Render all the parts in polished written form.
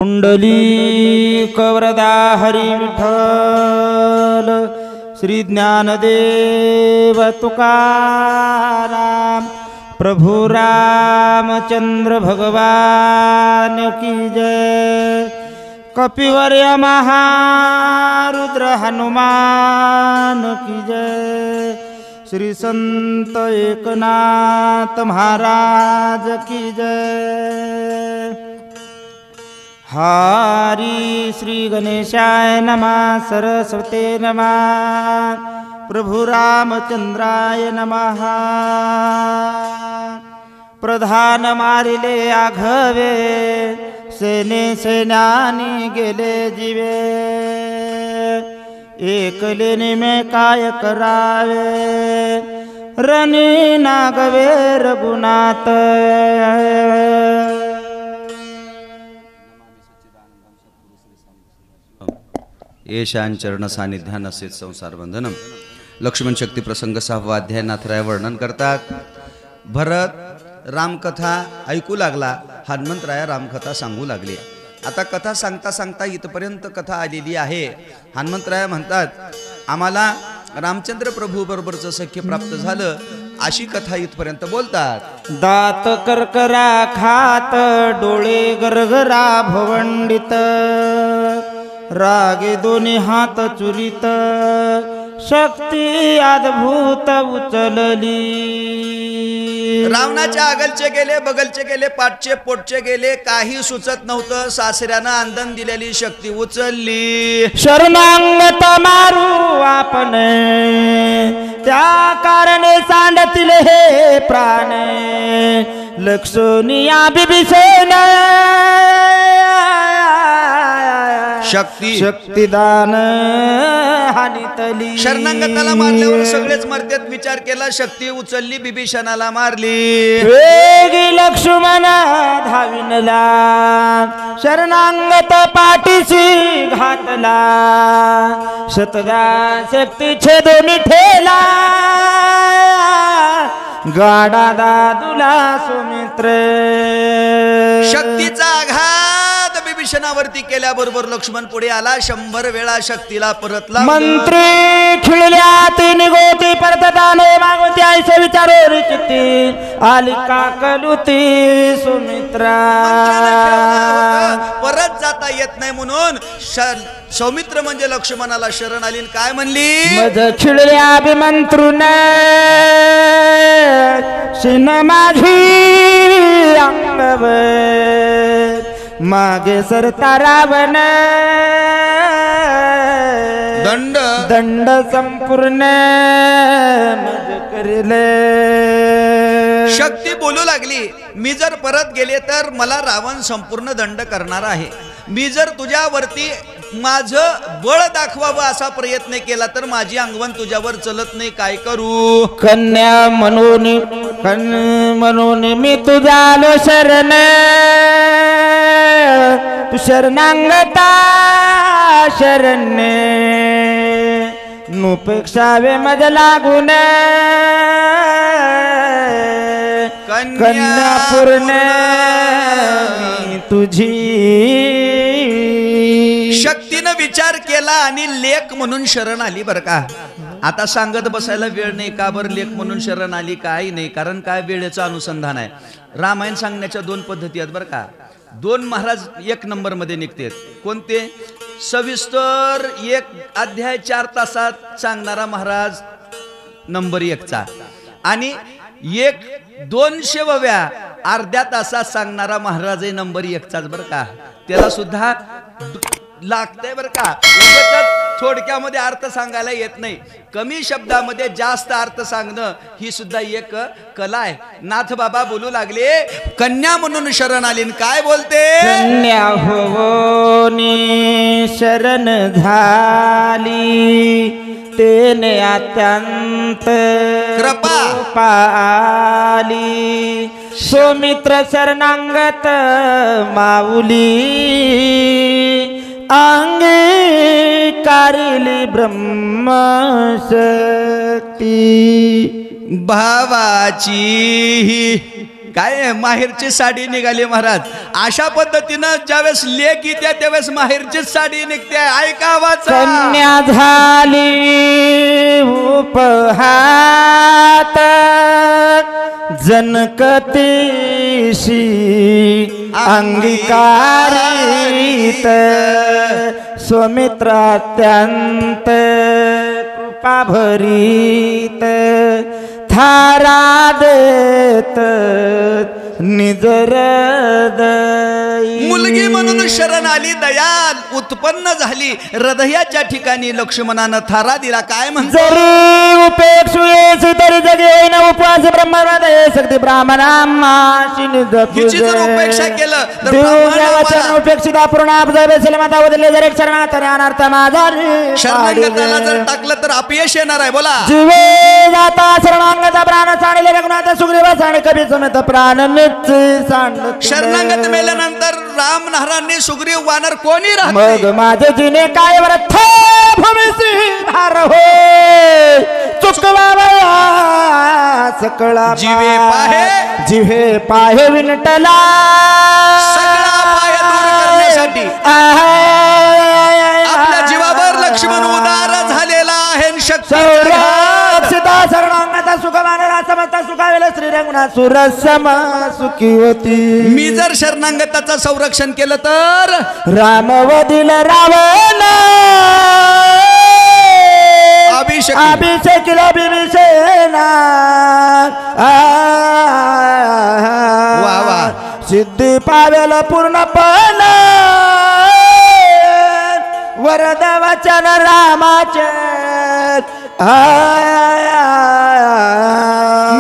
कुंडली कवरदा हरी विठ्ठल श्री ज्ञानदेव तुकाराम प्रभु रामचंद्र भगवान की जय। कपिवर्य महारुद्र हनुमान की जय। श्री संत एकनाथ महाराज की जय। हरि श्री गणेशाय नमः सरस्वते नमः प्रभु रामचंद्राय नमः। प्रधान मारिले आघवे सेने सेनानी गेले जीवे। एकलेने में काय करावे रणी नागवे रघुनाथ। येशान चरण सानिध्यान असे संसार बंधनम। लक्ष्मण शक्ती प्रसंग 6वा अध्याय नाथराय वर्णन करतात। भरत रामकथा ऐकू लागला, हनुमंतराय रामकथा सांगू लागले। आता कथा सांगता सांगता इथपर्यंत कथा आलेली आहे। हनुमंतराय म्हणतात आम्हाला रामचंद्र प्रभू बरोबरचं सख्य प्राप्त झालं, अशी कथा इथपर्यंत बोलतात। दात करकरा खात डोळे गरगरा भवंडित रागे दोन्ही हात चुरित शक्ती अद्भुत उचलली। रावणाच्या आगलचे गेले बगलचे गेले पाठचे पोटचे गेले, काही सुचत नव्हतं। सासऱ्यानं आंदन दिलेली शक्ती उचलली। शरणांगत मारू आपण त्या कारणे सांडतील हे प्राण लक्षणीया बिभीषण शक्तिदान हानितली। शरणांगताला मारल्यावर सगळेच मरतात, विचार केला शक्ती उचलली बिभीषणाला मारली। वेगी लक्ष्मण धाविनला शरणांगत पाठीशी घातला शतगा शक्ती छेदून ठेला गाडा दादूला सुमित्र। शक्तीचा आघात बिभीषणावरती केल्याबरोबर लक्ष्मण पुढे आला, 100 वेळा शक्तीला परतला। मंत्री खिळल्या तीन गोती परतताने मागवती ऐसे विचारो चित्ती आली का कलुती सुमित्रा। परत जाता येत नाही म्हणून सौमित्र म्हणजे लक्ष्मणाला शरण आली। काय म्हणली? मज खिळल्या अभिमंत्रून शिन माझी अंगवर मागे सरता रावण दंड दंड संपूर्ण मज करिले। शक्ती बोलू लागली, मी जर परत गेले तर मला रावण संपूर्ण दंड करणार आहे। मी जर तुझ्यावरती माझं बळ दाखवावं असा प्रयत्न केला तर माझी अंगवण तुझ्यावर चलत नाही, काय करू? कन्या म्हणून मी तुझा आलो शरण तू शरणांगता शरण्य नुपेक्षावे मज लागून कन्या पूर्ण तुझी। शक्तीनं विचार केला आणि लेक म्हणून शरण आली बर का। आता सांगत बसायला वेळ नाही, का बर लेक म्हणून शरण आली? काही नाही, कारण काय वेळेचं अनुसंधान आहे। रामायण सांगण्याच्या 2 पद्धती आहेत बर का। 2 महाराज 1 नंबर मध्ये निघतात। कोणते? सविस्तर 1 अध्याय 4 तासात सांगणारा महाराज नंबर 1चा, आणि 200व्या अर्ध्या तासात सांगणारा महाराज आहे नंबर 1चाच बर का। त्याला सुद्धा लागतंय बर का। थोडक्यामध्ये अर्थ सांगायला येत नाही, कमी शब्दामध्ये जास्त अर्थ सांगणं ही सुद्धा एक कला आहे। नाथ बाबा बोलू लागले, कन्या म्हणून शरण आली। काय बोलते? कन्या होनी शरण झाली तेने अत्यंत कृपा पाली। सौमित्र शरणांगत माऊली अंगीकारिली ब्रह्मशक्ती। भावाची काय माहेरची साडी निघाली महाराज. अशा पद्धतीनं ज्यावेळेस लेक येत्या त्यावेळेस माहेरचीच साडी निघते. ऐका आवाज. कन्या झाली उपहात जनकतेशी अंगीकारित स्वमित्रात्यंत कृपा भरीत थारादेत निजरद. मुलगी म्हणून शरण आली दयाल उत्पन्न झाली हृदयाच्या ठिकाणी. लक्ष्मणानं थारा दिला. काय म्हणतो. जरी उपेक्षु येसी तरी जगे न उपवास ब्रह्मवादे शक्ती ब्राह्मणामाशी हिची जर उपेक्षा केलं तर देवदेवाच्या उपेक्षिता पूर्ण आपजावे सलमाता वदले जर एक शरणात अनर्थ माझा शरणागताला जर टाकलं तर अपयश येणार आहे. बोला. जीवे जाता शरणांगता प्राण साणले रघुनाथ सुग्रीवास आणि कवी समेत प्राण नित्य सांड. शरणागत मेल्यानंतर राम महाराजांनी सुग्रीव वानर कोणी राहत मग माझे जिने काय व्रथ भूमिसी भार हो चुकवावया सकळा जीवे पाहे जिव्हे पाहे विनटला सगळा पाय दूर करण्यासाठी आपल्या जीवावर लक्ष्मण उदार झालेला आहे. शक्ती सीता शरणांगता सुखमानला समता सुखावेला श्रीरंगनाथ सुरसम सुखीवती. मी जर शरणांगताचं संरक्षण केलं तर रामवदिल रावण अभिषेकिला बिभीषणा वा वा सिद्धी पावेल पूर्णपण वरद वचन रामाचे.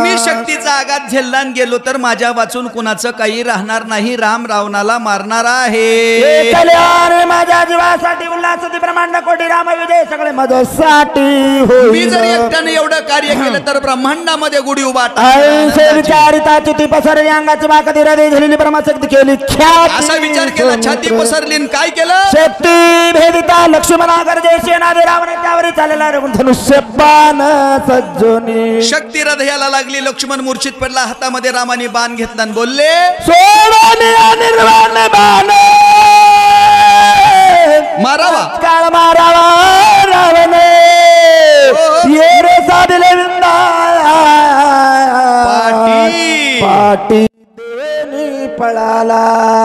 मी शक्तीचा आघात झेललान गेलो तर माझ्या वाचून कुणाचं काही राहणार नाही. राम रावणाला मारणार आहे. कल्याण माझ्या जीवासाठी उल्हास ब्रह्मांड कोटी राम विजय सगळे माझ्यासाठी. मी जर एकट्याने एवढं कार्य केलं तर ब्रह्मांडामध्ये गुढी उभा विचारिता चिती पसरली अंगाची बाकती हृदय झालेली ब्रह्मशक्ती केली असा विचार केला. छाती पसरली काय केलं. शक्ती भेदिता लक्ष्मणा गरजे सेनादे रावण त्यावरी चाललेला धनुष्य बाण सज्जोनी. शक्ती हृदयाला लागली. लक्ष्मण मूर्छित पडला. हातामध्ये रामाने बाण घेतला आणि बोलले सोडोनी निर्वाण बाण मारावा काळ मारावा रावण ये रे साधले विंदा पाटी पाटी देवनी पळाला.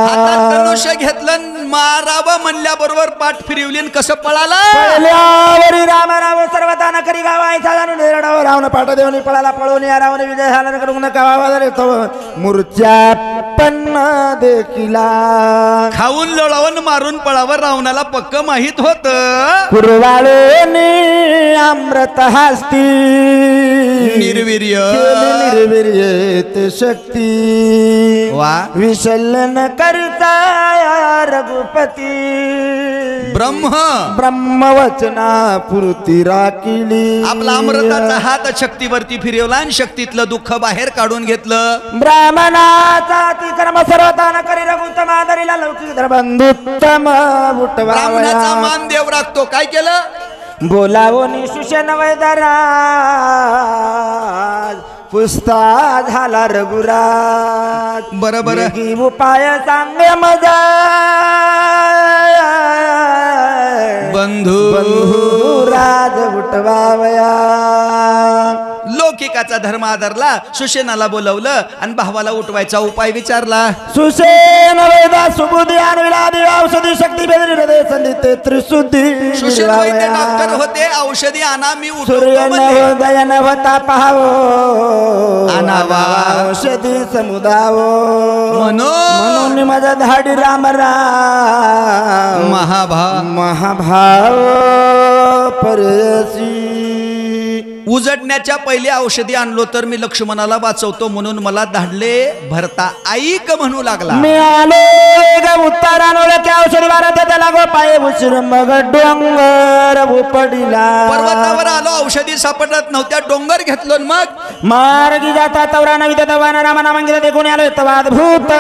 हातात धनुष्य घेतलं मारावं म्हणल्याबरोबर पाठ फिरवली. कसं पळाला. पळल्यावरी राम राव सर्वताना करी गावायचा जाणून निरडाव रावण पाठ देवनी पळाला. पळून या रावण विजय झाला कडून गावा झाले तो मूर्छा पन्न देखिला. खाऊन लोळावून मारून पळावर रावणाला पक्क माहित होत. कुरवाळेनी अमृत हस्ती निर्वीर्य निर्वीर्य शक्ती वा विशल्यन करता रघुपती. ब्रह्मवचना पूर्ती राखिली. आपला अमृताचा हात शक्तीवरती फिरवला आणि शक्तीतलं दुःख बाहेर काढून घेतलं. ब्राह्मणाचा अतिक्रम सर्वतान करी रघुत्तम आदरीला लौकिक बंधुत्तम उठवा. ब्राह्मणाचा मान देव राखतो. काय केलं. बोलावो निशुषण वैदराज पुस्ता झाला रघुराज. बरोबर उपाय सांगे मजा बंधू राज उठवावया. लौकिकाचा धर्म आदरला. सुशेनाला बोलवलं आणि भावाला उठवायचा उपाय विचारला. सुसेन वेदा सुबुधी आणविलादी औषधी शक्ती बेदरी हृदय संधी त्रिशुद्धी. सुशेन वैद्य डॉक्टर होते. औषधी आणा मी सूर्य दयन होता पहावो आणावा औषधी समुदावो. म्हणून माझा धाडी राम राम महाभाव परसी. उजडण्याच्या पहिले औषधी आणलो तर मी लक्ष्मणाला वाचवतो म्हणून मला धाडले. भरता ऐक म्हणू लागला. मी आलो उत्तरानोळ्या औषधी भारत लागो पाय उशीर मग डोंगर उपडीला. पर्वतावर आलो औषधी सापडत नव्हत्या. डोंगर घेतलो मग मार्गी जाता तवरा नवी तवाना रामा नामांकित देखून आलो अद्भुत.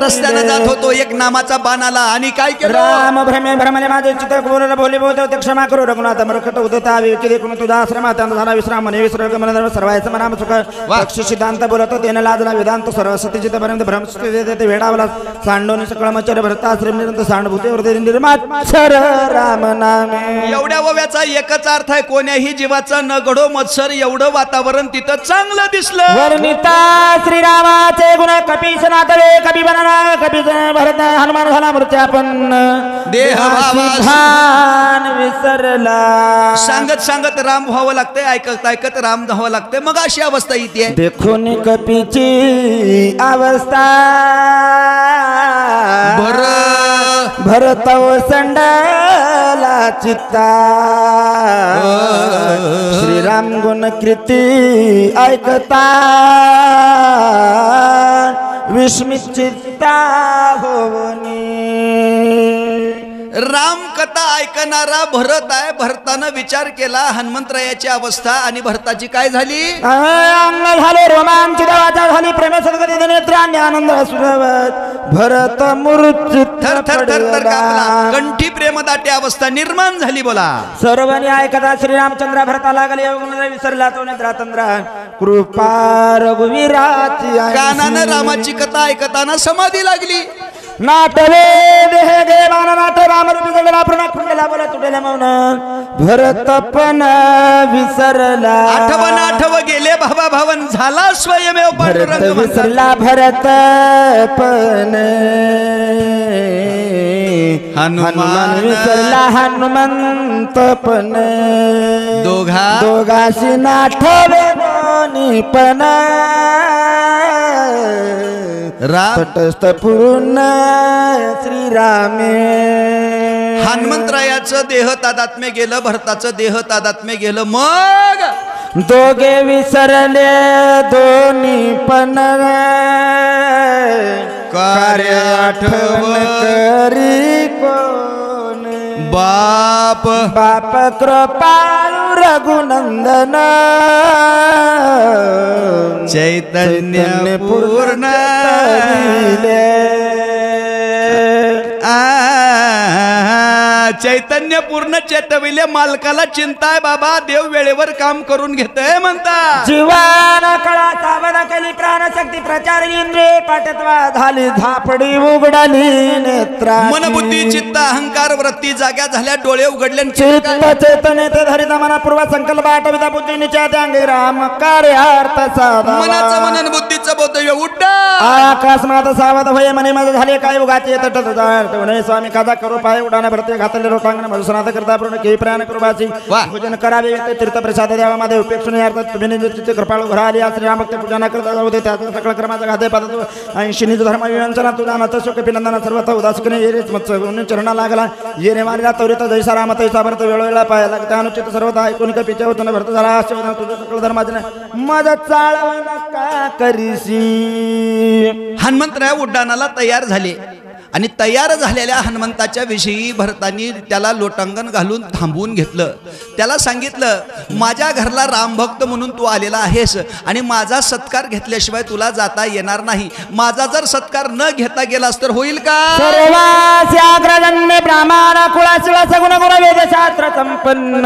रस्त्याने जात होतो. एक नामाचा बाण आला आणि काय केलं. राम भ्रमे भ्रमले माझे चित्र बोलले बोलते क्षमा करू रघुनाथ मरकट उदता देखून तुझा आश्रमात झाला विश्राम विश्राम मने विसर्ग मन सर्वायचं मनाम सुख पक्ष सिद्धांत बोलत तेने लाजला वेदांत सरस्वती चित्तपर्यंत भ्रमस्ते देते वेडावला सांडोनी सकळमचर भरता श्रीमंत सांडभूते वृदे निर्माच्छर राम नामे. एवढ्या ओव्याचा एकच अर्थ आहे, कोण्याही जीवाचा न घडो मत्सर एवढं वातावरण तिथं चांगलं दिसलं. वर्णिता श्रीरामाचे गुण कपीश नातवे कपी बनना कपी भरत हनुमान झाला मृत्यापन्न देहभान विसरला. सांगत सांगत राम व्हावं लागतंय, ऐकत ऐकत राम व्हावं लागतंय, मग अशी अवस्था येते. देखून कपीची अवस्था भरतव संडाला चित्ता श्रीराम गुण कृती ऐकता विस्मित चित्ता होवनी. राम कथा ऐकणारा भरत आहे. भरतानं विचार केला हनुमंतरायाची अवस्था आणि भरताची काय झाली. अंग झाले रोमांचित वाचा झाली प्रेम सद्गती नेत्र आणि आनंद सुरवत भरत मूर्छित थर थर थर थर कापला, कंठी प्रेमदाटी अवस्था निर्माण झाली. बोला सर्वांनी ऐकता श्रीरामचंद्र भरताला लागले विसरला तो नेत्रातंद्र कृपा रघुवीराची. कानानं रामाची कथा ऐकताना समाधी लागली. नाटवे देह गे बाण नाट रामरूपी जडला प्रणा खुंडला बोला तुटेला मौन भरत पण विसरला. आठव गेले भावा भावन झाला स्वयमेव भरत पांडुरंग. विसरला भरत पण हनुमान विसरला हनुमंत पण दोघाशी नाठवे दोन्ही पण तटस्थ पूर्ण श्रीरामे. हनुमंतरायाचं देह तादात्म्य गेलं, भरताचं देह तादात्म्य गेलं. मग दोघे विसरले दोन्ही पण कार्य आठवण करी कोण. बाप बाप कृपाळू रघुनंदन चैतन्य पूर्ण चैतन्य पूर्ण चेतविले. मालकाला चिंता आहे बाबा, देव वेळेवर काम करून घेतय म्हणता. जीवन कळा सावध केली प्राणशक्ती प्रचार इंद्रिय पाठत्वा झाली धापडी उघडली नेत्रा. मन बुद्धी चित्त अहंकार वृत्ती जाग्या झाल्या, डोळे उघडले. चित्त चैतन्य ते धरिता मना पूर्व संकल्प आठविता बुद्धी निच्या अंगे राम कार्यार्थ साधा. मनाचं मनन बुद्धीचं बोधव्य उड्ड आकाश माता सावध होय मने माझे झाले काय उगाचे तटत म्हणे स्वामी काजा करू पाय उडाना भरते घातले रोटांगण मधुसनाथ करता पूर्ण के प्राण कृपाची भोजन करावे ते तीर्थ प्रसाद द्यावा मध्ये उपेक्षणे अर्थ तुम्ही निश्चित कृपाळू घरा आली श्री राम भक्त पूजा करता जाऊ दे त्याचा सकळ क्रमाचा घाते पादतो आणि शिनीज धर्म विवंचना तुझा नत सुख पिनंदना सर्वथा उदासकने येरेच मत्स चरणा लागला येणे मारला तवरित जैसा राम तैसा भरत वेळोवेळा पायाला त्यानुचित सर्वथा ऐकून का पिच्या होतं भरत झाला आशीर्वाद तुझ्या सकळ धर्माचे माझा चाळवण का करीसी. हनुमंतराय उड्डाणाला तयार झाले आणि तयार झालेल्या हनुमंताच्या विषयी भरतांनी त्याला लोटांगण घालून थांबवून घेतलं. त्याला सांगितलं माझ्या घरला रामभक्त म्हणून तू आलेला आहेस आणि माझा सत्कार घेतल्याशिवाय तुला जाता येणार नाही. माझा जर सत्कार न घेता गेलास तर होईल का. ब्राह्मण कुळाशिळा सगुण गुण वेदशास्त्र संपन्न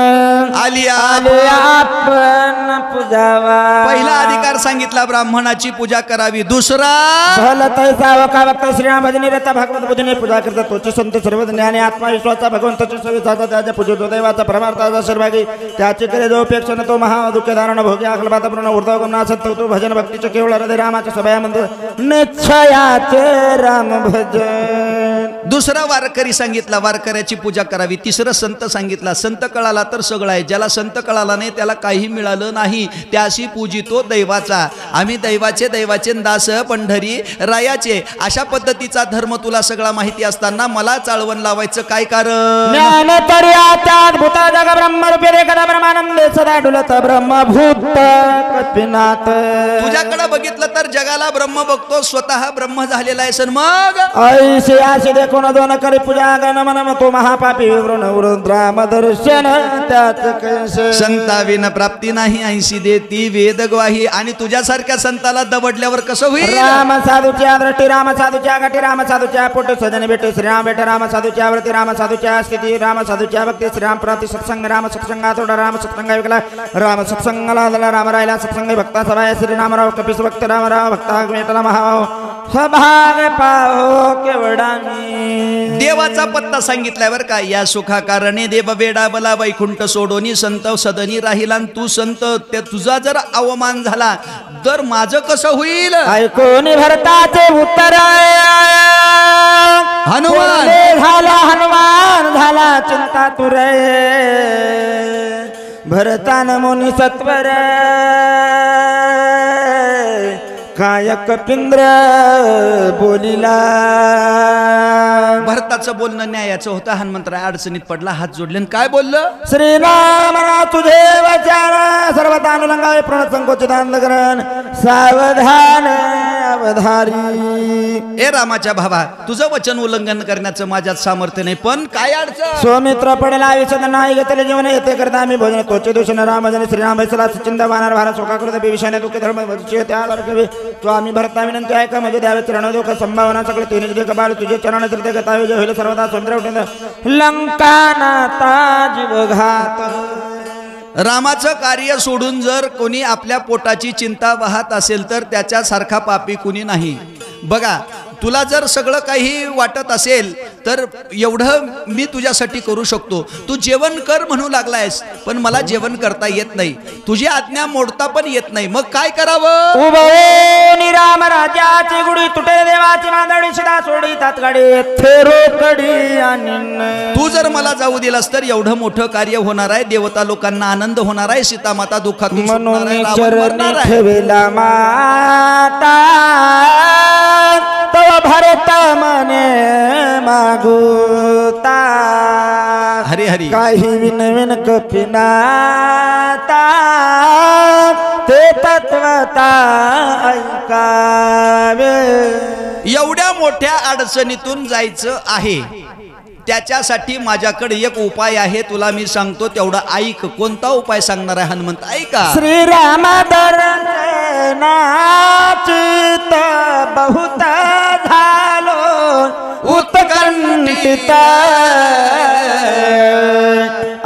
आली आपण पूजावा. पहिला अधिकार सांगितला ब्राह्मणाची पूजा करावी. दुसरा भलतैसा वका वक्ता श्रीराम भजनी रता भगवत बुद्धीने पूजा करतात तोचे संत सर्व ज्ञानी आत्मविश्वासा भगवंताची सविताचा त्याच्या पूजतो दैवाचा परमार्थाचा सर्वागी त्याची करे जो उपेक्षण तो महादुःख धारण भोग्य अखलपाता पूर्ण ऊर्ध्व गुणासत्व तो भजन भक्तीचे केवळ हृदय रामाच्या सभयामध्ये निश्चयाचे राम भजन. दुसरा वारकरी सांगितला वारकऱ्याची पूजा करावी. तिसरं संत सांगितला संत कळाला तर सगळं आहे, ज्याला संत कळाला नाही त्याला काही मिळालं नाही त्याशी पूजितो दैवाचा. आम्ही दैवाचे दास पंढरी रायाचे. अशा पद्धतीचा धर्म तुला सगळा माहिती असताना मला चाळवण लावायचं काय कारण. ज्ञान तर्यात्यात भूत जग ब्रह्म रूपे रेखा ब्रह्मानंदे सदा डुलत ब्रह्मभूत कपिनाथ. तुझ्याकडे बघितलं तर जगाला ब्रह्म बघतो, स्वतः ब्रह्म झालेला आहे. सर मग ऐसे आशे देखून दोन करी पूजा गण मन तो महापापी वृण राम दर्शन त्याच कैसे संताविन प्राप्ती नाही ऐंशी देती वेद ग्वाही. आणि तुझ्यासारख्या संताला दबडल्यावर कसं होईल? राम साधूच्या दृष्टी राम साधूच्या गाठी राम साधूच्या पोट सजन भेटे श्रीराम भेटे राम साधूच्या वृत्ती राम साधूच्या स्थिती राम साधूच्या भक्ती श्रीराम प्रति सत्संग राम सत्संगा थोडा राम सत्संग विकला राम सत्संगाला झाला राम राहिला सत्संग भक्ता सभा श्रीरामराव कपिस भक्त रामराव भक्ता भेटला महाभाव स्वभाग पाहो केवढा मी. देवाचा पत्ता सांगितलाय बर का. या सुखा कारणे देव वेडा बला वैकुंठ सोडोनी संत सदनी राहिला. तू संत ते तुझा जर अवमान झाला तर माझं कसं होईल? ऐकून भरताचे उत्तर हनुमान झाला हनुमान झाला चिंता तुरे भरतान मुनी सत्वर कायक पिंद्र बोलिला. भरताचं बोलणं न्यायाचं होतं. हनुमंतराय अडचणीत पडला, हात जोडले आणि काय बोललं? श्रीराम तुझे वचन सर्वतानुलंगावे प्रणत संकोचित अंधकरण सावधान अवधारी. ए रामाच्या भावा, तुझं वचन उल्लंघन करण्याचं माझ्यात सामर्थ्य नाही, पण काय अडचण? सौमित्र पडला विषद नाही घेतले जीवन येते करता आम्ही भोजन तोचे दूषण रामजन श्रीराम भैसला सुचिंत वानर भार शोकाकृत विषाने दुःख धर्म त्या तो आम्ही भरता विनंती ऐका म्हणजे द्यावे चरण दुःख संभावना सगळे तीन दिले कबाल तुझे चरण श्रद्धे गतावे जे होईल सर्वदा सुंदर उठेन लंका नाता जीव घात. रामाचं कार्य सोडून जर कोणी आपल्या पोटाची चिंता वाहत असेल तर त्याच्यासारखा पापी कुणी नाही. बघा, तुला जर सगळं काही वाटत असेल तर एवढं मी तुझ्यासाठी करू शकतो. तू जेवण कर म्हणू लागलायस, पण मला जेवण करता येत नाही, तुझी आज्ञा मोडता पण येत नाही. मग काय करावं? उभे राम राजाची गुढी तुटे देवाची मांदडी शिदा सोडी तातगाडी थेरोकडी आणि तू जर मला जाऊ दिलास तर एवढं मोठं कार्य होणार आहे. देवता लोकांना आनंद होणार आहे. सीता माता दुःखातून सुटणार आहे, रावण मरणार आहे. ठेविला माता तव भरत मने मागुता हरी हरी काही विनविन कपिनाता ते तत्वता ऐकावे. एवढ्या मोठ्या अडचणीतून जायचं आहे, त्याच्यासाठी माझ्याकडे एक उपाय आहे, तुला मी सांगतो, तेवढा ऐक. कोणता उपाय सांगणार आहे हनुमंत? ऐका. श्रीराम दर्शनाचित बहुत झालो उत्कंठित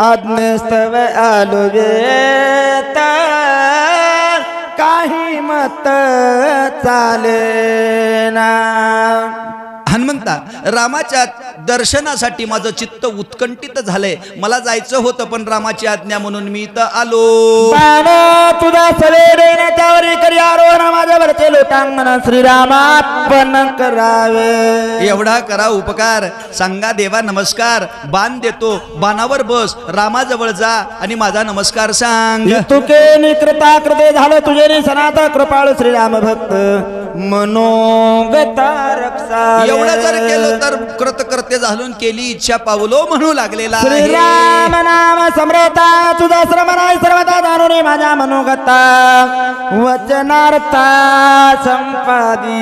आज्ञेस्तव आलो वेत काही मत चालेना. हनुमंता, रामाच्या दर्शनासाठी माझं चित्त उत्कंठित झालंय. मला जायचं होतं, पण रामाची आज्ञा म्हणून मी इथं आलो. तुझा सवेरे त्यावरी करी आरोहण माझ्यावरचे लोटांगण श्रीरामापण करावे. एवढा करा उपकार. सांगा देवा नमस्कार. बाण देतो, बाणावर बस, रामाजवळ जा आणि माझा नमस्कार सांग. तुके निकृता कृते झालं तुझे सनात कृपाळू श्रीराम भक्त मनोगता रक्षा. एवढं जर केलं तर कृतकृत्य झालून केली इच्छा पावलो म्हणू लागलेला. श्रीराम नाम समृता तुझा श्रम नाही सर्वता जाणून माझ्या मनोगता वचनार्था संपादी.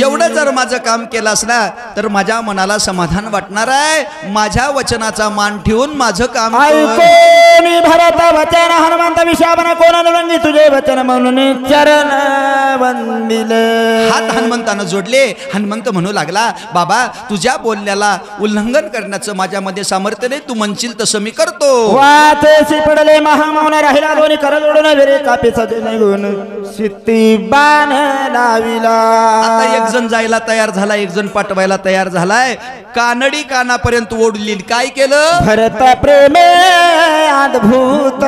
एवढं जर माझं काम केलंस ना तर माझ्या मनाला समाधान वाटणार आहे. माझ्या वचनाचा मान ठेवून माझं काम ऐकून भरत वचन हनुमंत विशापन कोण रंगी तुझे वचन म्हणून चरण वंदिले. हात हनुमंतानं जोडले. हनुमंत म्हणू लागला, बाबा तुझ्या बोलण्याला उल्लंघन करण्याचं माझ्यामध्ये सामर्थ्य नाही, तू म्हणशील तसं मी करतो. वाचेसी पडले महामौन राहिला दोन्ही कर जोडून वेरे कापी सजने गुण सिद्धी बाण लाविला. आता एक जण जायला तयार झाला, एक जण पाठवायला तयार झालाय. कानडी कानापर्यंत ओढली. काय केलं? भरत प्रेमे अद्भुत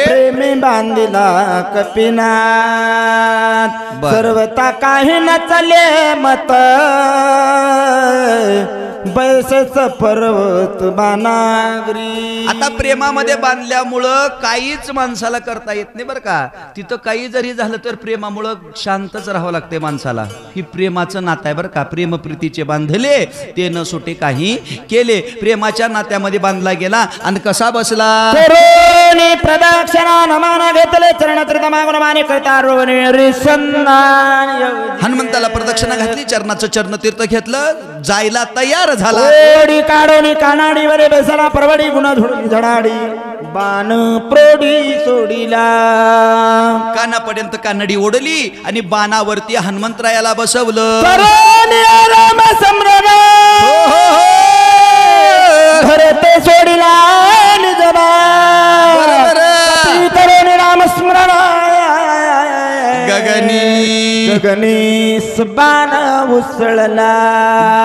प्रेमी बांधिला कपिनाथ. सर्वता काही न चले मत बैसेच पर्वत बानागरी. आता प्रेमामध्ये बांधल्यामुळं काहीच माणसाला करता येत नाही बरं का. तिथं काही जरी झालं तर प्रेमामुळं शांतच राहावं लागते माणसाला. ही प्रेमाचं नातं आहे बरं का. प्रेम प्रीतीचे बांधले ते न सुटे काही केले. प्रेमाच्या नात्यामध्ये बांधला गेला आणि कसा बसला? करुणी प्रदक्षिणा नमान घेतले चरण तीर्थ मागून माने करता रोवणे रिसन्नान हनुमंताला प्रदक्षिणा घातली, चरणाचं चरणतीर्थ घेतलं, जायला तयार झाला. ओडी काढोनी कानाडी वरे बेसला परवडी गुण झोडी झडाडी बाण प्रोडी सोडीला. कानापर्यंत कानडी ओढली आणि बाणावरती हनुमंतरायाला बसवलं. करुणी राम सम्राट भरते सोडीला निजबा करुणी राम स्मरण गगनी बाण उसळला.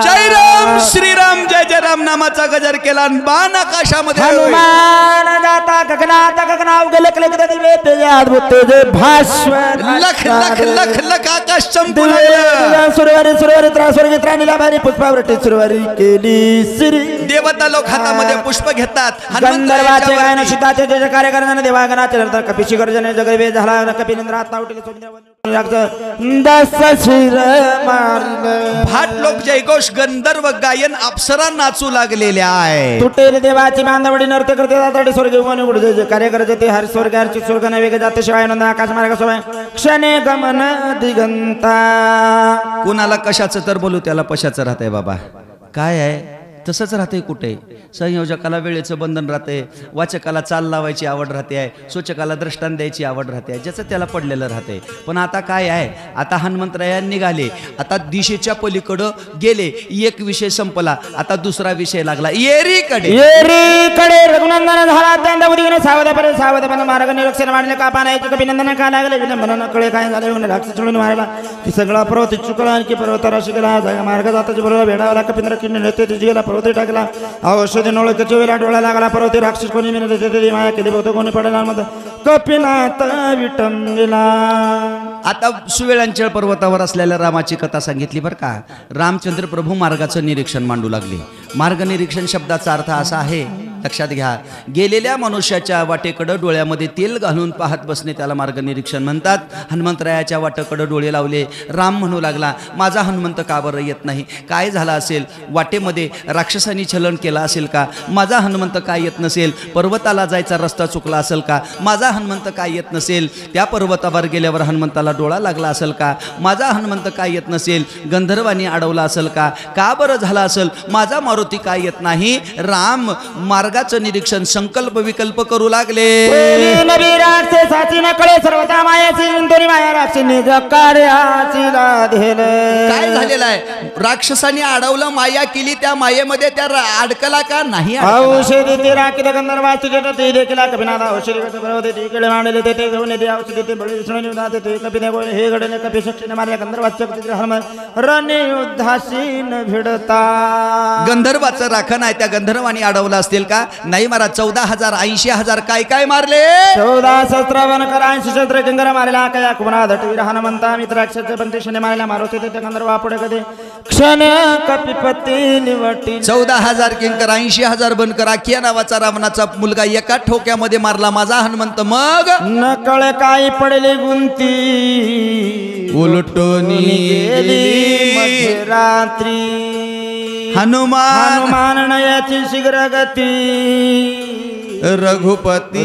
जय राम श्रीराम जय जय राम नामाचा गजर केला आणि बाण आकाशामध्ये. हनुमान जाता गगनात गगनाव गेले दिवे तेज अद्भुत तेज भास्वर लख लख लख लख आकाश चमकू लागलं. सुरवारी सुरवारी त्रासवारी त्राणीला भारी पुष्पावरती सुरवारी केली श्री. देवता लोक हातामध्ये पुष्प घेतात. गंधर्वाचे गायन शिताचे जय जयकार करणारे देवागणाचे नंतर कपिशी गर्जने जगवे झाला कपिलेंद्र आत्मा उठले दस शिर मारले. भाट लोक जयघोष गंधर्व गायन अप्सरा नाचू लागलेल्या आहे. तुटेल देवाची बांधवडी नृत्य करते जाते स्वर्ग उडे जे कार्य करते ते हर स्वर्ग हरची स्वर्ग नवे जाते शिवाय नंद आकाश मार्ग सोय क्षणे गमन दिगंता. कुणाला कशाचं तर बोलू त्याला पशाचं राहतंय बाबा. काय आहे तसंच राहते. कुठे संयोजकाला वेळेचं बंधन राहते, वाचकाला चाल लावायची आवड राहते आहे, सूचकाला दृष्टांत द्यायची आवड राहते आहे, ज्याचं त्याला पडलेलं राहते. पण आता काय आहे, आता हनुमंतराया निघाले, आता दिशेच्या पलीकडं गेले, एक विषय संपला, आता दुसरा विषय लागला येरीकडे. येरीकडे रघुनंदन झाला त्यांदा उदिन सावधपणे सावधपणे मार्ग निरीक्षण मारले का पानायचे कपिनंदन का लागले विलंबन कळे काय झाले राक्षस चढून मारला की सगळा पर्वत चुकला आणखी पर्वत राशी गेला. मार्ग जाताची बरोबर भेडावला कपिंद्र किन्ने नेते तिची गेला पर्वती टाकला. औषधी नोळकीच्या वेळा डोळा लागला पर्वती राक्षस कोणी मिळते माया केली बहुतो कोणी पडला मग कपिनाथ विटंबिला. आता सुवेळांचळ पर्वतावर असलेल्या रामाची कथा सांगितली बरं का. रामचंद्र प्रभू मार्गाचं निरीक्षण मांडू लागले. मार्ग निरीक्षण शब्दाचा अर्थ असा आहे, लक्षात घ्या, गेलेल्या मनुष्याच्या वाटेकडं डोळ्यामध्ये तेल घालून पाहत बसणे त्याला मार्ग निरीक्षण म्हणतात. हनुमंतरायाच्या वाटेकडं डोळे लावले. राम म्हणू लागला, माझा हनुमंत का बरं येत नाही? काय झालं असेल? वाटेमध्ये राक्षसांनी छलन केला असेल का? माझा हनुमंत काय येत नसेल? पर्वताला जायचा रस्ता चुकला असेल का? माझा हनुमंत काय येत नसेल? त्या पर्वतावर गेल्यावर हनुमंताला डोळा लागला असेल का? माझा हनुमंत काय येत नसेल? गंधर्वांनी अडवला असेल का? का बरं झाला असेल? माझा मारुती काय येत नाही? राम मार्गाचं निरीक्षण संकल्प विकल्प करू लागले. काय झालेलं आहे? राक्षसांनी अडवलं, माया केली, त्या मायेमध्ये त्या अडकला का नाही? औषधी ते राखी गंधर्वाची ते देखील कपिनाथ औषधी तिकडे मांडले ते घेऊन येते औषधी ते बळी ते कपिने बोले हे घडले कपी शक्तीने मारल्या गंधर्वाच्या रणे युद्धाशीन भिडता. गंधर्वाचं राखण आहे, त्या गंधर्वांनी अडवलं असतील का? नाही महाराज. 14,000 80,000 काय काय मारले? 14 सहस्त्रवन कर 80 शस्त्र किंकर मारला काय कुणा धटवीर हनुमंता मित्राक्षाचे पंचशने मारला मारुती ते गंधर्वा पुढे कधी क्षण कपिपती निवटी. 14,000 किंकर 80,000 बनकर आखिया नावाचा रावणाचा मुलगा एका ठोक्यामध्ये मारला माझा हनुमंत. मग नकळ काय पडले गुंती उलटून गेली रात्री. हनुमान नयाची शीघ्र गती रघुपती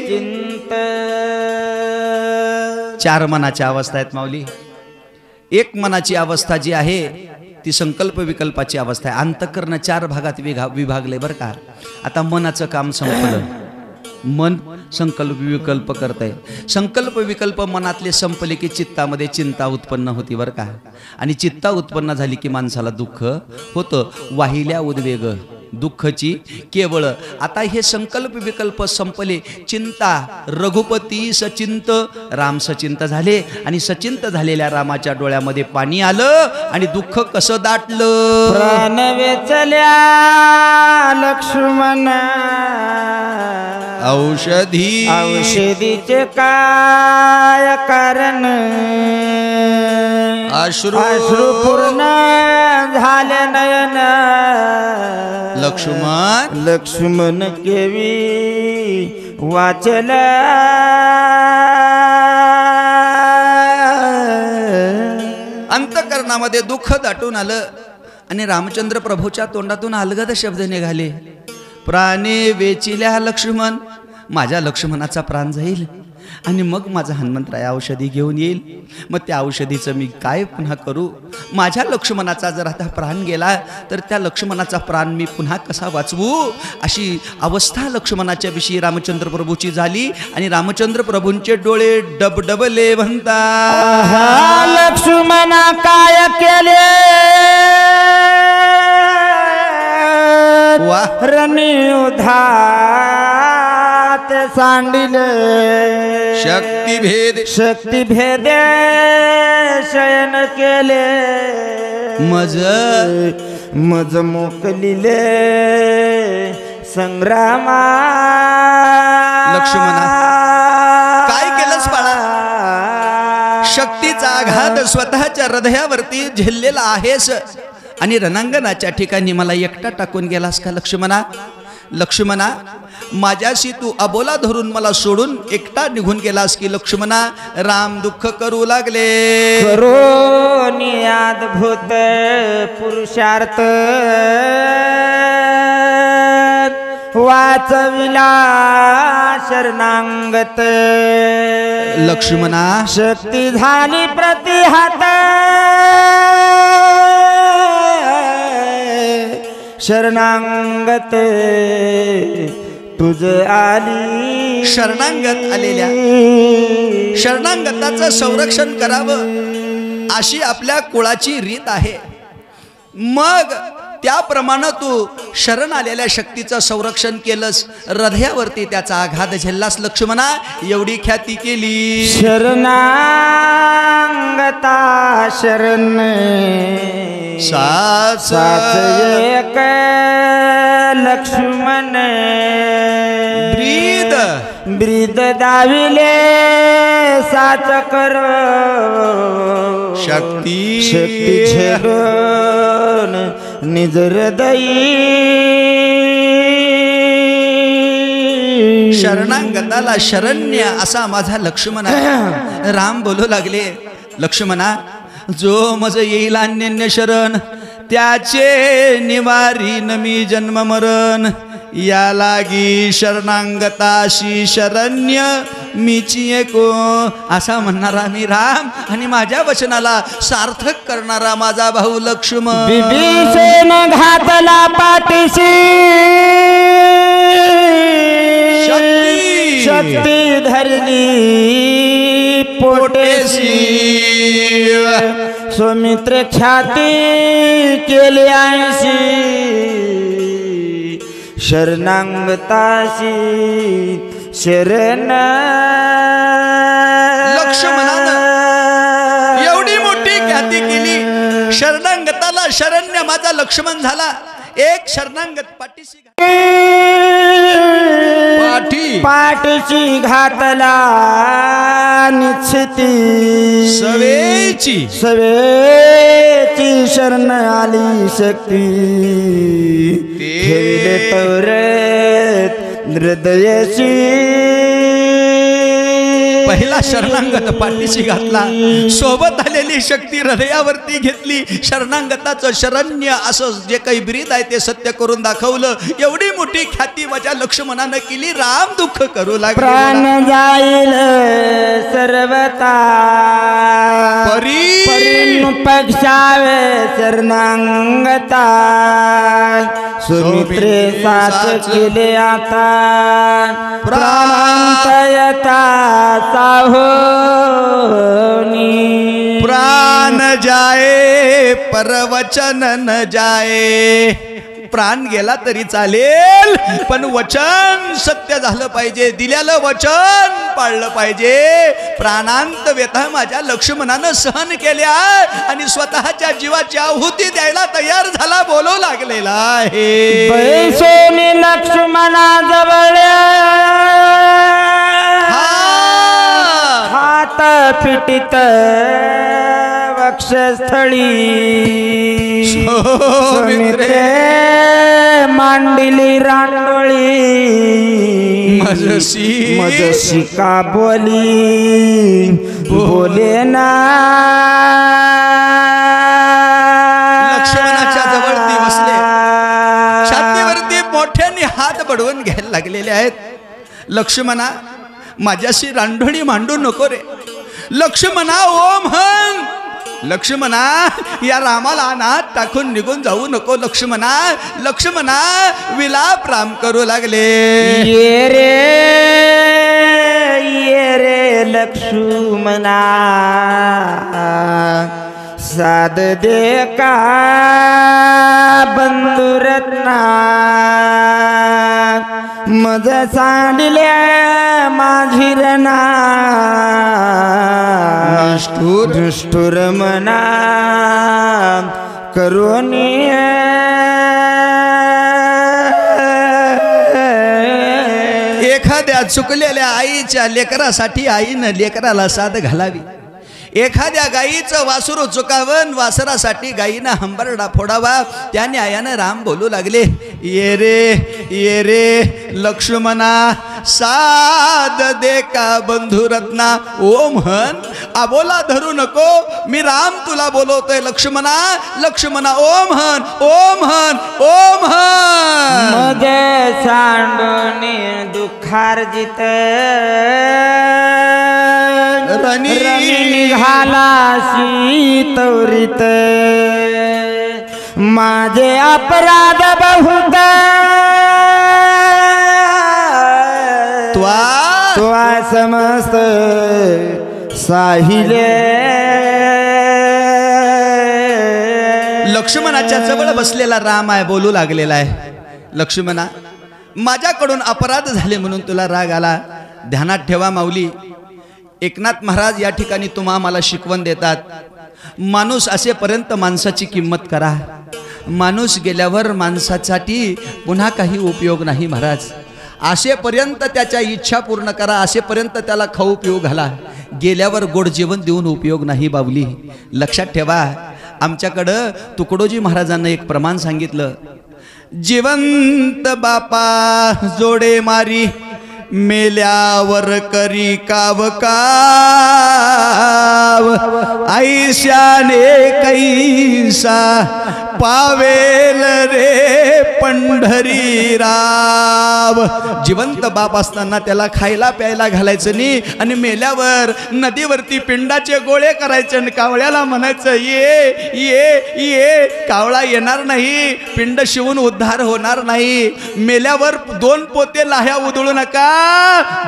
चिंत. 4 मनाच्या अवस्था आहेत माऊली. एक मनाची अवस्था जी आहे ती संकल्प विकल्पाची अवस्था आहे. अंतःकरण 4 भागात विभागले बरं का. आता मनाचं काम संपलं. मन संकल्प विकल्प करतंय. संकल्प विकल्प मनातले संपले की चित्तामध्ये चिंता उत्पन्न होती बरं का. आणि चिंता उत्पन्न झाली की माणसाला दुःख होतं. वाहिल्या उद्वेग दुःखची केवळ. आता हे संकल्प विकल्प संपले. चिंता रघुपती सचिंत राम सचिंत झाले आणि सचिंत झालेल्या रामाच्या डोळ्यामध्ये पाणी आलं आणि दुःख कसं दाटलं. प्राण वेचल्या लक्ष्मण औषधीचे काय कारण अश्रू पूर्ण झाले नयन. लक्ष्मण केवी वाचला अंतःकरणामध्ये दुःख दाटून आलं आणि रामचंद्र प्रभूच्या तोंडातून अलगद शब्द निघाले. प्राणे वेचिल्या लक्ष्मण, माझ्या लक्ष्मणाचा प्राण जाईल आणि मग माझा हनुमंतराय औषधी घेऊन येईल. मग त्या औषधीचं मी काय पुन्हा करू? माझ्या लक्ष्मणाचा जर आता प्राण गेला तर त्या लक्ष्मणाचा प्राण मी पुन्हा कसा वाचवू? अशी अवस्था लक्ष्मणाच्या विषयी रामचंद्र प्रभूची झाली आणि रामचंद्र प्रभूंचे डोळे डबडबले म्हणता, लक्ष्मणा काय केले वा रणयुधात सांडिले, शक्तिभेद शक्तिभेदे शयन केले, मज मोकलिले संग्रामा. लक्ष्मणा काय केलंस बाळा? शक्तीचा आघात स्वतःच्या हृदयावरती झेललेला आहेस आणि रणांगणाच्या ठिकाणी मला एकटा टाकून गेलास का लक्ष्मणा? लक्ष्मणा माझ्याशी तू अबोला धरून मला सोडून एकटा निघून गेलास की लक्ष्मणा? राम दुःख करू लागले. करोनी अद्भुत पुरुषार्थ वाचविला शरणांगत. लक्ष्मणा शक्ती झाली प्रतिहात शरणांगत तुझ आली. शरणांगत आलेल्या शरणांगताचं संरक्षण करावं अशी आपल्या कुळाची रीत आहे. मग त्याप्रमाणे तू शरण आलेल्या शक्तीचं संरक्षण केलंस, हृदयावरती त्याचा आघात झेललास लक्ष्मणा, एवढी ख्याती केली. शरणांगता शरण साच एक लक्ष्मण ब्रीद ब्रीद दाविले साच कर शक्ती शक्ती झेलून निज हृदयी. शरणांगताला शरण्य असा माझा लक्ष्मण आहे. राम बोलू लागले, लक्ष्मणा जो मज येईल अन्य शरण त्याचे निवारीन मी जन्म मरण. या लागी शरणांगताशी शरण्य मीची एको असा म्हणणारा मी राम आणि माझ्या वचनाला सार्थक करणारा माझा भाऊ लक्ष्मण. विभीषण घातला पाठीशी शक्ती धरली पोटेशी. सुमित्र ख्याती केली ऐशी शरणांगताशी शरण. लक्ष्मणानं एवढी मोठी ख्याती केली, शरणांगताला शरण्य माझा लक्ष्मण झाला. एक शरणांगत पाठीशी घातला निश्चिती सवेची शरण आली शक्ती. ठेवले तवरत हृदयाची. पहिला शरणांगत पाठीशी घातला, सोबत आलेली शक्ती हृदयावरती घेतली. शरणांगताचं शरण्य असं जे काही ब्रीद आहे ते सत्य करून दाखवलं. एवढी मोठी ख्याती माझ्या लक्ष्मणानं केली. राम दुःख करू लागले. प्राण जाईल सर्वता परी पक्षावे शरणांगता. सुमित्रे साथ केले आता प्राणांतयता साहोनी. प्राण जाए परवचन न जाए. प्राण गेला तरी चालेल पण वचन सत्य झालं पाहिजे, दिलेलं वचन पाळलं पाहिजे. प्राणांत व्यथा माझ्या लक्ष्मणानं सहन केल्या आणि स्वतःच्या जीवाची आहुती द्यायला तयार झाला, बोलू लागलेला आहे. बैसोनी लक्ष्मणा जवळ हात पिटित वक्षस्थळी. सुमित्रे मांडिली रांडोळी मजसी का बोले ना. लक्ष्मणाच्या जवळ ती बसले, छातीवरती मोठ्याने हात बडवून घ्यायला लागलेले आहेत. लक्ष्मणा माझ्याशी रांढणी मांडू नको रे. लक्ष्मणा ओम हं. लक्ष्मणा या रामाला अनाथ टाकून निघून जाऊ नको. लक्ष्मणा लक्ष्मणा विलाप राम करू लागले. ये रे लक्ष्मणा साध दे का बंधुरत्ना मज सांडल्या माझिरना दुष्टुर मना करुणी एखाद्या चुकलेल्या आईच्या लेकरासाठी आईनं लेकराला साद घालावी. एखाद्या गाईचं वासरू चुकावन वासरासाठी गाईनं हंबरडा फोडावा. त्या न्यायानं राम बोलू लागले. ये रे लक्ष्मणा साद दे का बंधुरत्ना. ओम हन आबोला धरू नको. मी राम तुला बोलवतोय. लक्ष्मणा लक्ष्मणा ओम हन ओम हन ओम हन. मग सांडोने दुःखार्जित रणी निघाला शीतवरीत माझे अपराध बहुत त्वा समस्त साहिले. लक्ष्मणाच्या जवळ बसलेला राम आहे बोलू लागलेला आहे. लक्ष्मणा माझ्याकडून अपराध झाले म्हणून तुला राग आला. ध्यानात ठेवा माऊली. एकनाथ महाराज या ठिकाणी तुम्हा मला शिकवण देतात. माणूस असेपर्यंत माणसाची किंमत करा. माणूस गेल्यावर माणसासाठी पुन्हा काही उपयोग नाही महाराज. असेपर्यंत त्याच्या इच्छा पूर्ण करा. असेपर्यंत त्याला खाऊ पिऊ घाला. गेल्यावर गोड जेवण देऊन उपयोग नाही बावली. लक्षात ठेवा. आमच्याकडं तुकडोजी महाराजांना एक प्रमाण सांगितलं. जिवंत बापा जोडे मारी मेल्यावर करी काव काव ऐशाने कैसा पावेल रे पंढरी राव. जिवंत बाप असताना त्याला खायला प्यायला घालायचं नाही आणि मेल्यावर नदीवरती पिंडाचे गोळे करायचे आणि कावळ्याला म्हणायचं ये ये ये. कावळा येणार नाही. पिंड शिवून उद्धार होणार नाही. मेल्यावर 2 पोते लाह्या उधळू नका.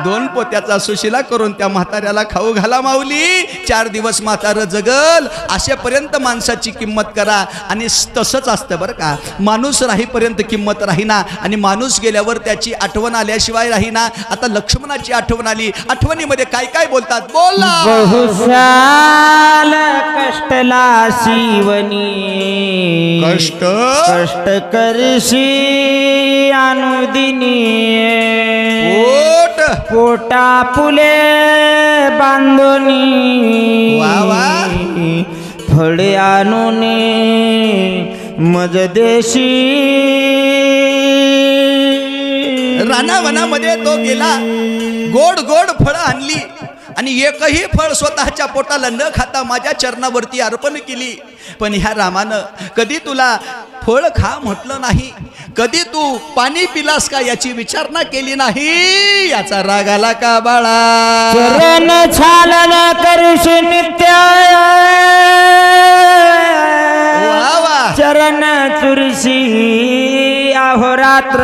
2 पोत्याचा सुशिला करून त्या म्हाताऱ्याला खाऊ घाला माऊली. 4 दिवस म्हातारं जगल. असेपर्यंत माणसाची किंमत करा. आणि तसंच असतं बरं का. माणूस राहीपर्यंत किंमत राहीना आणि माणूस गेल्यावर त्याची आठवण आल्याशिवाय राहीना. आता लक्ष्मणाची आठवण आली. आठवणीमध्ये काय काय बोलतात बोला. बहुसाल कष्टला शिवनी कष्ट करशी अनुदिनी पोट पोटा फुले बांधोनी वा वा. फळे आणून मज देशी. रानावनामध्ये तो गेला. गोड गोड फळं आणली आणि एकही फळ स्वतःच्या पोटाला न खाता माझ्या चरणावरती अर्पण केली. पण ह्या रामानं कधी तुला फळ खा म्हटलं नाही. कधी तू पाणी पिलास का याची विचारणा केली नाही. याचा राग आला का बाळा. चरण छालन करुषी नित्य चरण चुरशी अहोरात्र.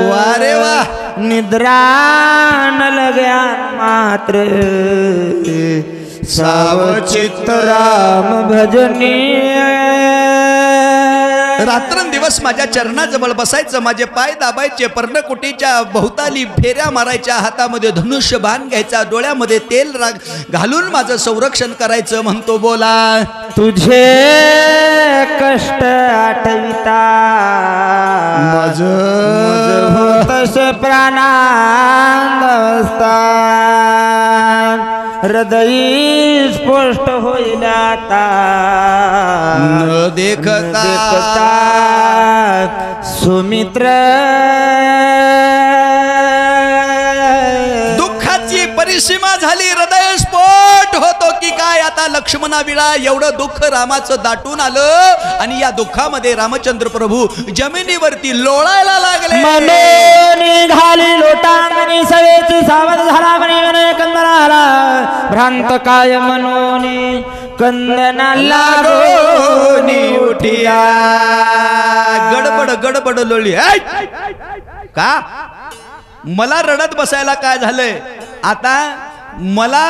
वारे वा. निद्रा न लग्या मात्र सावचित्त राम भजनी. रात्रंदिवस माझ्या चरणाजवळ बसायचं. माझे पाय दाबायचे. पर्णकुटीच्या भोवताली फेऱ्या मारायच्या. हातामध्ये धनुष्य बाण घ्यायचा. डोळ्यामध्ये तेल घालून माझं संरक्षण करायचं. म्हणतो बोला. तुझे कष्ट आठविता मज होतस प्राणावस्था. हृदयी स्पष्ट होईल आता न देखता सुमित्र. दुःखाची परिसीमा झाली. हृदय स्फोट होतो की काय. आता लक्ष्मणाविळा एवढं दुःख रामाचं दाटून आलं आणि या दुःखामध्ये रामचंद्र प्रभू जमिनीवरती लोळायला लागले. निघाली लोटांगणी सवेची सावध झाला म्हणे कंदनाला भ्रांत काय मनोनी कंदना लागोनी उठिया. गडबड गडबड लोळली. का मला रडत बसायला काय झालंय? आता मला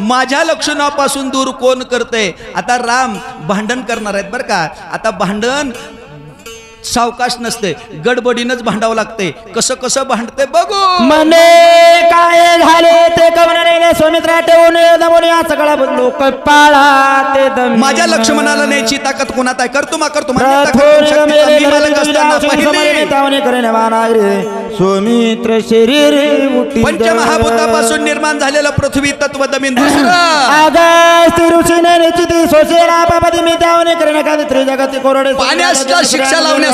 माझ्या लक्षणापासून दूर कोण करते? आता राम भांडण करणार आहेत बरं का. आता भांडण सावकाश नसते, गडबडीनच भांडावं लागते. कसं कसं भांडते बघू. मने काय झाले ते कवनाने सुमित्रा ठेवून दमून या सगळा लोक पाळा ते दम. माझ्या लक्ष्मणाला न्यायची ताकद कोणात आहे? करतो मा करतो सुमित्र शरीर पंचमहाभूतापासून निर्माण झालेलं पृथ्वी तत्व जमीन. ऋषीने निश्चिती सोशेला पापदी मी त्याने करणे का त्रिजगती कोरडे पाण्याच्या शिक्षा लावण्यासाठी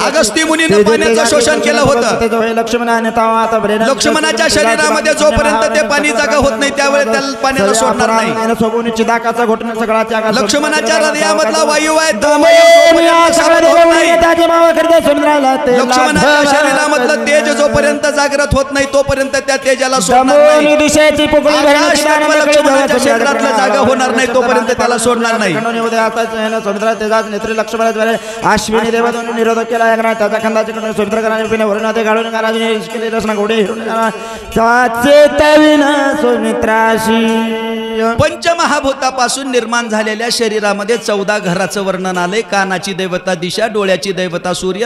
अगस्ती मुनीने पाण्याचं शोषण केलं होतं. लक्ष्मणाने लक्ष्मणाच्या शरीरामध्ये जोपर्यंत ते पाणी जागा होत नाही त्यावेळेस त्याला पाण्याला सोडणार नाही. सोबून चिदाकाचा घोटणं सगळा लक्ष्मणाच्या हृदयामधला वायू आहे लक्ष्मणाच्या शरीरामधलं तेज जोपर्यंत जागृत होत नाही तोपर्यंत त्या तेजाला सोडणार नाही. लक्ष्मणाच्या शरीरातलं जागा होणार नाही तोपर्यंत त्याला सोडणार नाही. समुद्रात तेजाच नेत्री लक्ष्मणाद्वारे अश्विनी देवतांनी निरोध केला. त्याच्या खंडाचे सुमित्राने वरून ते घालून केले रचना घोडे हिरून सुमित्राशी. पंचमहाभूतापासून निर्माण झालेल्या शरीरामध्ये 14 घराचं वर्णन आले. कानाची देवता दिशा, डोळ्याची देवता सूर्य,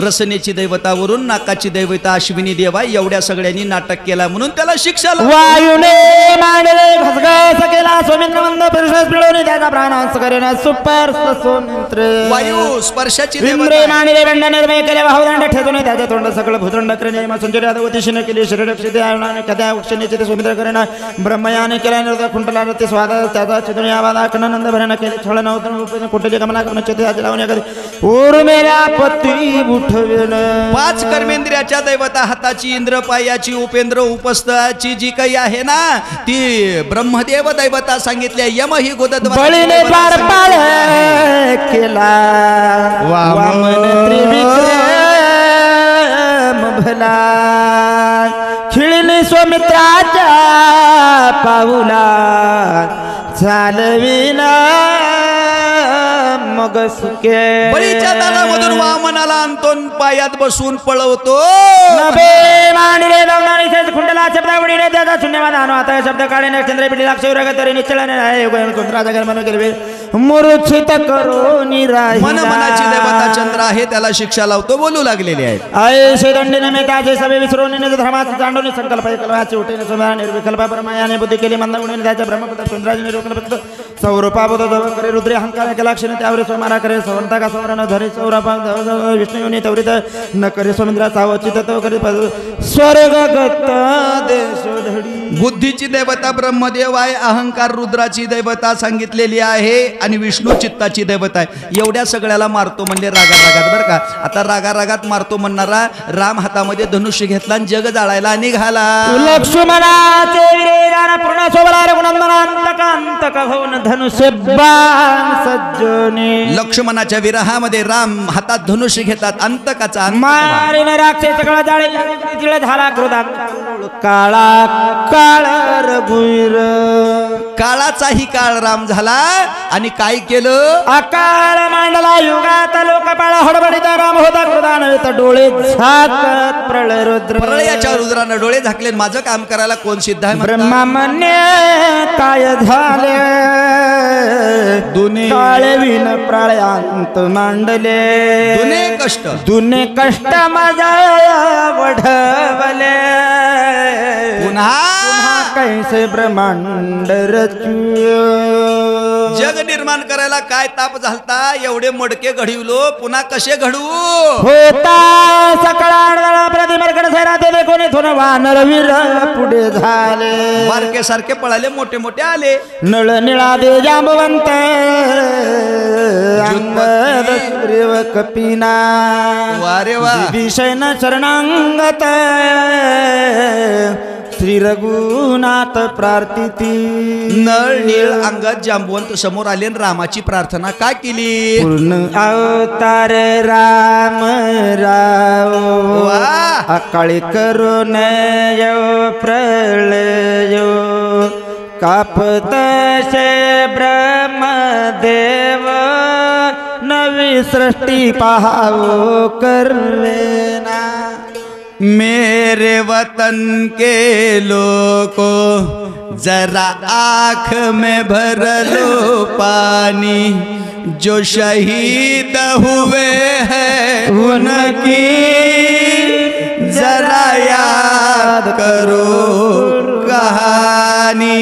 रसनेची देवता वरून, नाकाची देवता अश्विनी देवा. एवढ्या सगळ्यांनी नाटक केला म्हणून त्याला शिक्षा. वायूने मांडले घसघस केला सुमित्र मंद पुरुष पिळवून त्याचा प्राणांस करेन सुपर सुमित्र. वायू स्पर्शाची इंद्रे मांडले बंड निर्मय केले वाहुदंड ठेचून त्याचे तोंड सकळ भूतंड करणे संजय दिशेने केली शरीर कद्या उक्षणीचे समुद्र करेन ब्रह्मयाने केला निर्दय खुंटला ते स्वाद त्याचा चितून यावादा कणानंद भरण केले छळ नव्हतं कुठली गमना करून चित्ते लावून एखादी उर्मिला पती उठवेन. 5 कर्मेंद्रियाच्या देवता हाताची, इंद्र पायाची, उपेंद्र उपस्थाची जी काही आहे ना ती ब्रह्मदेव देवता सांगितल्या. यम ही गोदत बळीने पार पाड केला वामन त्रिविक्रम भला खिळली सुमित्राच्या पाऊला चालविना मग सुखे. बळीच्या दारामधून वामनाला आणतो पायात बसून पळवतो. नभे मांडले लावणारी खुंडला शब्दावडीने त्याचा शून्यवाद आणू. आता शब्द काढे नक्षत्र पिढी लक्षरग तरी निश्चळाने आहे कुंत्राचा गरमन केले मूर्छित करो निराही. मन मनाची देवता चंद्र आहे त्याला शिक्षा लावतो बोलू लागलेले आहेत. आयशे दंडीने मेताचे सभे विसरून धर्माचे चांडवणे संकल्प कल्पाचे उठेने सुमारा निर्विकल्प ब्रह्मयाने बुद्धी केली मंद गुणे त्याच्या ब्रह्मपुत्र चंद्राजी निर्विकल्प सौरपाबोध जव करे रुद्रे अहंकार केलाक्षणे त्यावर सोमारा करे सवंता का सौरण धरे सौरपा विष्णुयोनी तवरित न करे समुद्रा सावचित तो करे स्वर्गगत देश धडी. बुद्धीची देवता ब्रह्मदेव आहे, अहंकार रुद्राची देवता सांगितलेली आहे आणि विष्णू चित्ताची देवता आहे. एवढ्या सगळ्याला मारतो म्हणजे रागात रागात बरं का. आता रागारागात मारतो म्हणणारा राम हातामध्ये धनुष्य घेतला आणि जग जाळायला निघाला. लक्ष्मणाचे विरेगान पूर्ण सोबला रघुनंदनांतकांतक होऊन धनुष्य बाण सज्जने. लक्ष्मणाच्या विरहामध्ये राम हातात धनुष्य घेतात. अंतकाचा मारीन राक्षस सगळा जाळे झाला क्रोधा काळा काळ रघुवीर. काळाचाही काळ राम झाला आणि काय केलं? अकाळ मांडला युगात लोकपाळ हडबडीत राम होता क्रोधान्वित डोळे झाकत प्रळय रुद्र. प्रळयाच्या रुद्रानं डोळे झाकले. माझं काम करायला कोण सिद्ध आहे? ब्रह्मामन्य काय झाले दुने काळे विन प्रळयांत मांडले. दुने कष्ट माझा वढवले. पुन्हा कैसे ब्रह्मांड रचू. जग निर्माण करायला काय ताप झालता? एवढे मडके घडविलो पुन्हा कसे घडू? होता सकळा प्रतिमर्कड सैराते देखून थोन वानर वीर पुढे झाले. बारके सारखे पळाले, मोठे मोठे आले. नळ निळा दे जांबवंत सूर्यव कपिना. वारे वा. विषय न शरणांगत श्री रघुनाथ प्रार्थिती नळ नीळ अंगात जांबवंत समोर आले आणि रामाची प्रार्थना का केली? पूर्ण अवतार राम राव वा! अकाळी करून यो प्रलय कापतसे ब्रह्मदेव नवी सृष्टी पहावो करवेना मेरे वतन के लोगों जरा आँख में भर लो पानी जो शहीद हुए हैं उनकी जरा याद करो कहानी.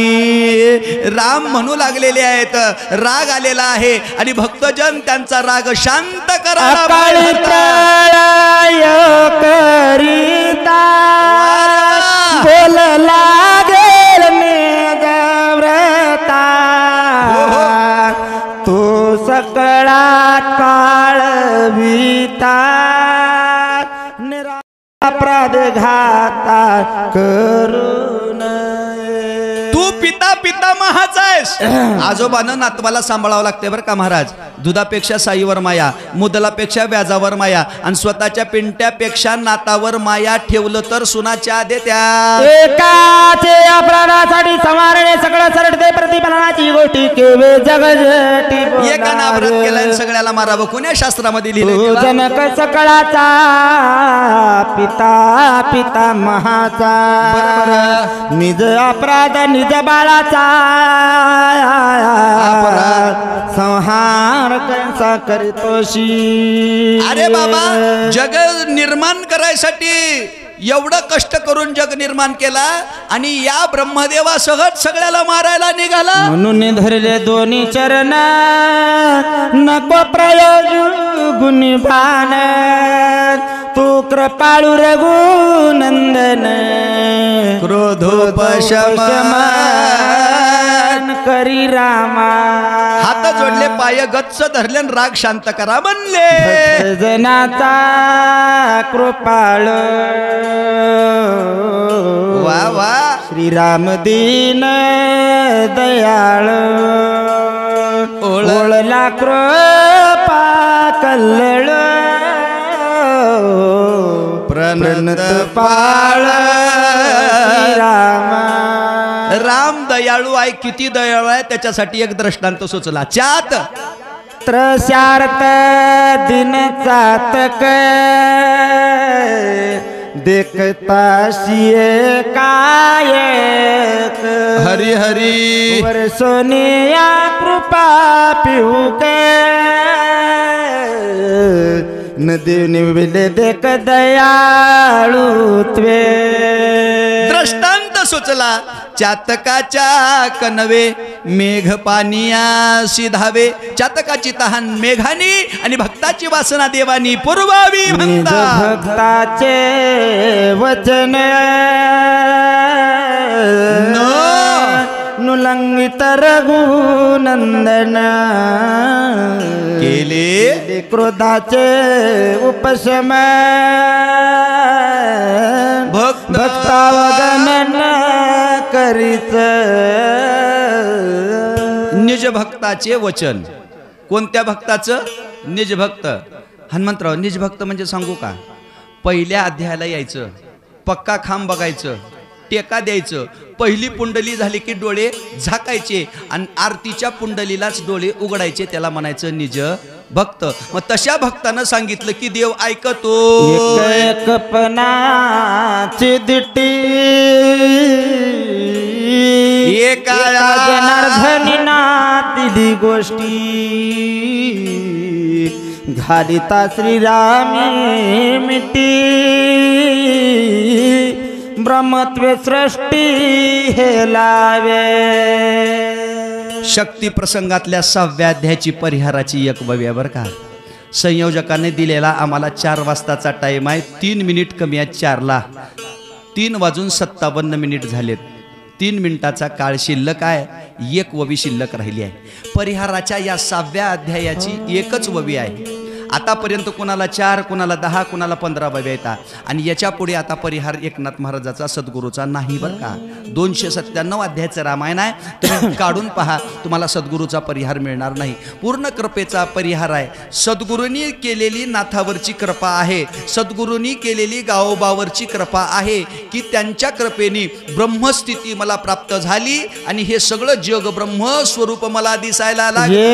राम म्हणू लागलेले आहेत, राग आलेला आहे आणि भक्तजन त्यांचा राग शांत करायला अकाळी प्रलय करिता बोल लागेल मेघव्रता तो सकळात पाळविता अपराध घाता करून तू पिता पितामहाचा आहेस. आजोबानं नातवाला सांभाळावं लागते बरं का महाराज. दुधापेक्षा साईवर माया, मुदलापेक्षा व्याजावर माया आणि स्वतःच्या पिंट्यापेक्षा नातावर माया ठेवलं तर सुनाच्या देत्या. एकाचे अपराधासाठी समारणे सगळं सरडते प्रतिफलनाची गोष्टी केवे जगजटी एकानं अपराध केला आणि सगळ्याला मारावं कोण्या शास्त्रामध्ये लिहिलं? जनक सकळाचा पिता पिता महाचा निज अपराध निज बाळाचा संहार कैसा करीतोशी. अरे बाबा, जग निर्माण करायसाठी एवढं कष्ट करून जग निर्माण केला आणि या ब्रह्मदेवा सहज सगळ्याला मारायला निघाला. म्हणून धरले दोन्ही चरण नको प्रयोजू गुणबाण तू कृपाळू रघुनंदन क्रोधोपशमन करी रामा. हात जोडले पाय गच्च धरले आणि राग शांत करा म्हणले. जनाचा कृपाळ वा वा श्रीराम दीन दयाळ ओळला कृपा कल्लळ प्रणत पाळ रामा. राम दयाळू आहे, किती दयाळू आहे त्याच्यासाठी एक दृष्टांत सुचला. चात त्रशार्थ दिन चातक देखता शिये कायक हरी हरी वर्षोनिया कृपा पिऊक नदी निविले देख दयाळुत्वे. दृष्टांत सुचला. चातकाच्या कनवे मेघ पानिया सिधावे. चातकाची तहान मेघानी आणि भक्ताची वासना देवानी पुरवावी म्हणता. भक्ताचे वचन नुलंगित रघुनंदन केले क्रोधाचे उपशम भक्तावगमन करीत. निज भक्ताचे वचन. कोणत्या भक्ताचं? निज भक्त. हनुमंतराव, निज भक्त म्हणजे सांगू का? पहिल्या अध्यायाला यायचं, पक्का खांब बघायचं, टेका द्यायचं, पहिली पुंडली झाली की डोळे झाकायचे आणि आरतीच्या पुंडलीलाच डोळे उघडायचे. त्याला म्हणायचं निज भक्त. मग तशा भक्तानं सांगितलं की देव ऐकतो. कल्पनाची दिटी एका जनार्दनी नातीली गोष्टी घालिता श्रीरामी मिटी ब्रह्मत्वे सृष्टी हे लावे. शक्ती प्रसंगातल्या 6व्या अध्यायाची परिहाराची एक बव्या बरं का. संयोजकाने दिलेला आम्हाला 4 वाजताचा टाइम आहे. 3 मिनिट कमी आहे 4ला. 3:57 झालेत. 3 मिनिटाचा काळ शिल्लक आहे. 1 ववी शिल्लक राहिली आहे. परिहाराच्या या 6व्या अध्यायाची एकच ववी आहे. आतापर्यंत कुणाला 4, कुणाला 10, कुणाला 15 बाब्या येतात आणि याच्या पुढे आता परिहार एकनाथ महाराजाचा सद्गुरूचा नाही बरं का. 297 अध्यायाचं रामायण आहे, तुम्ही काढून पहा, तुम्हाला सद्गुरूचा परिहार मिळणार नाही. पूर्ण कृपेचा परिहार आहे. सद्गुरूंनी केलेली नाथावरची कृपा आहे, सद्गुरूंनी केलेली गावोबावरची कृपा आहे की त्यांच्या कृपेने ब्रह्मस्थिती मला प्राप्त झाली आणि हे सगळं जग ब्रह्मस्वरूप मला दिसायला लागले.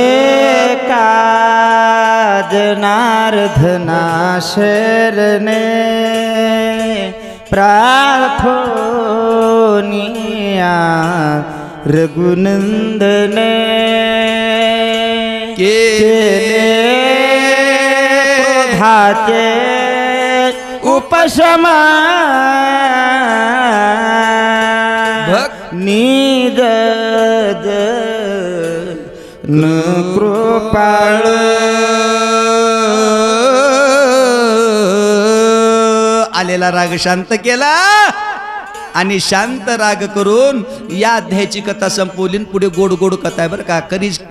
जनार्दना शरणे प्रार्थोनिया रघुनंदने केले क्रोधाचे उपशमा निज न कृपाळ आलेला राग शांत केला आणि शांत राग करून या अध्यायाची कथा संपवली. पुढे गोड गोड कथा आहे बरं का.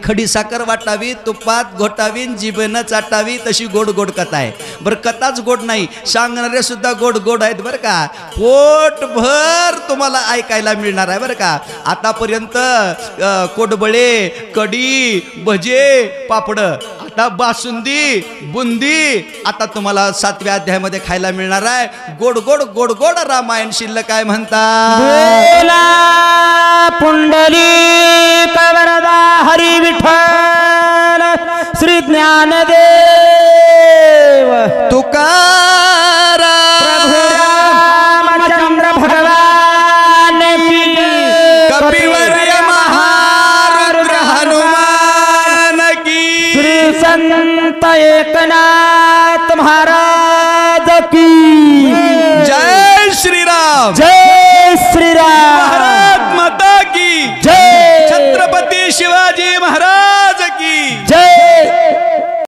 खडी साखर वाटावी, तुपात घोटावी, जिभेनं चाटावी, तशी गोड गोड कथा आहे बरं. कथाच गोड नाही, सांगणारे सुद्धा गोड गोड आहेत बरं का. पोटभर तुम्हाला ऐकायला मिळणार आहे बरं का. आतापर्यंत कोडबळे, कडी, भजे, पापड, आता बासुंदी, बुंदी आता तुम्हाला 7व्या अध्यायामध्ये खायला मिळणार आहे. गोड गोड गोड गोड रामायण शिल्लक काय म्हणतात. पुंडली कवरदा हरी विठ्ठल श्री ज्ञानदेव तुकाराम रामचंद्र भगवान की कपिवर्य महारुद्र हनुमान की श्री संत एकनाथ महाराज की जय श्रीराम. जय श्रीराम. भारत माता की जय. छत्रपती शिवाजी महाराज